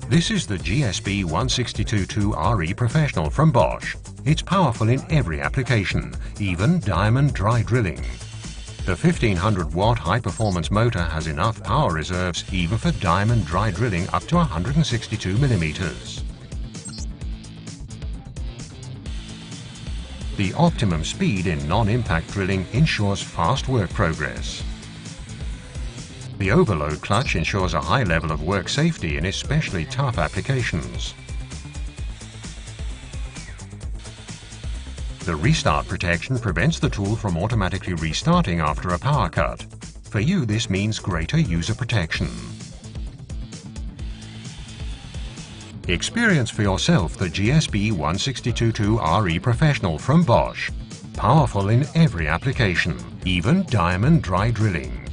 This is the GSB 1622RE Professional from Bosch. It's powerful in every application, even diamond dry drilling. The 1500 watt high-performance motor has enough power reserves even for diamond dry drilling up to 162 millimeters. The optimum speed in non-impact drilling ensures fast work progress. The overload clutch ensures a high level of work safety in especially tough applications. The restart protection prevents the tool from automatically restarting after a power cut. For you, this means greater user protection. Experience for yourself the GSB 1622RE Professional from Bosch. Powerful in every application, even diamond dry drilling.